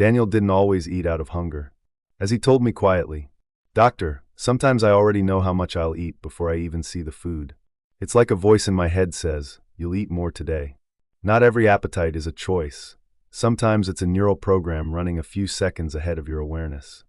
Daniel didn't always eat out of hunger. As he told me quietly, "Doctor, sometimes I already know how much I'll eat before I even see the food. It's like a voice in my head says, you'll eat more today." Not every appetite is a choice. Sometimes it's a neural program running a few seconds ahead of your awareness.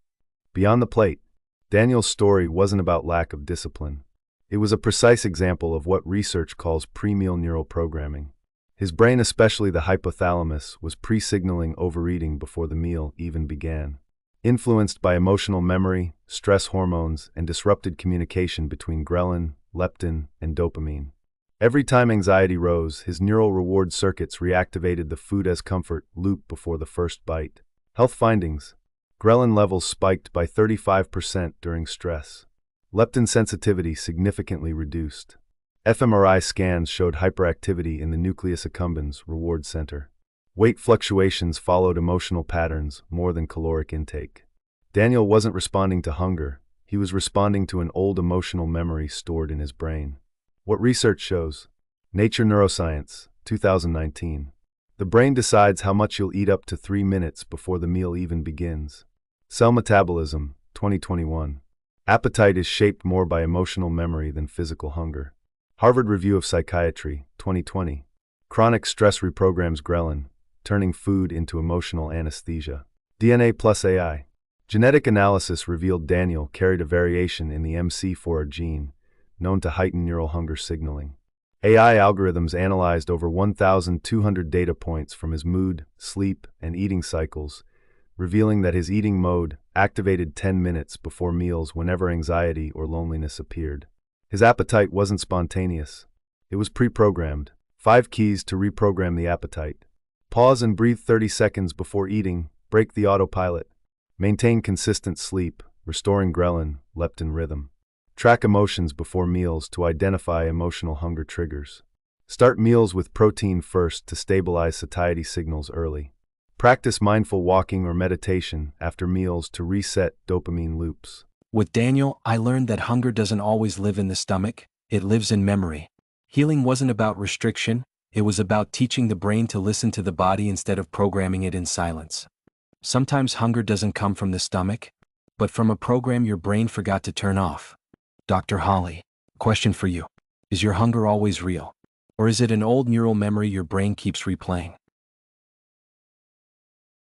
Beyond the plate, Daniel's story wasn't about lack of discipline. It was a precise example of what research calls pre-meal neural programming. His brain, especially the hypothalamus, was pre-signaling overeating before the meal even began. Influenced by emotional memory, stress hormones, and disrupted communication between ghrelin, leptin, and dopamine. Every time anxiety rose, his neural reward circuits reactivated the food as comfort loop before the first bite. Health findings: ghrelin levels spiked by 35% during stress. Leptin sensitivity significantly reduced. fMRI scans showed hyperactivity in the nucleus accumbens reward center. Weight fluctuations followed emotional patterns more than caloric intake. Daniel wasn't responding to hunger, he was responding to an old emotional memory stored in his brain. What research shows? Nature Neuroscience, 2019. The brain decides how much you'll eat up to 3 minutes before the meal even begins. Cell Metabolism, 2021. Appetite is shaped more by emotional memory than physical hunger. Harvard Review of Psychiatry, 2020. Chronic stress reprograms ghrelin, turning food into emotional anesthesia. DNA plus AI. Genetic analysis revealed Daniel carried a variation in the MC4R gene, known to heighten neural hunger signaling. AI algorithms analyzed over 1,200 data points from his mood, sleep, and eating cycles, revealing that his eating mode activated 10 minutes before meals whenever anxiety or loneliness appeared. His appetite wasn't spontaneous. It was pre-programmed. 5 keys to reprogram the appetite. Pause and breathe 30 seconds before eating, break the autopilot. Maintain consistent sleep, restoring ghrelin, leptin rhythm. Track emotions before meals to identify emotional hunger triggers. Start meals with protein first to stabilize satiety signals early. Practice mindful walking or meditation after meals to reset dopamine loops. With Daniel, I learned that hunger doesn't always live in the stomach, it lives in memory. Healing wasn't about restriction, it was about teaching the brain to listen to the body instead of programming it in silence. Sometimes hunger doesn't come from the stomach, but from a program your brain forgot to turn off. Dr. Holly, question for you. Is your hunger always real? Or is it an old neural memory your brain keeps replaying?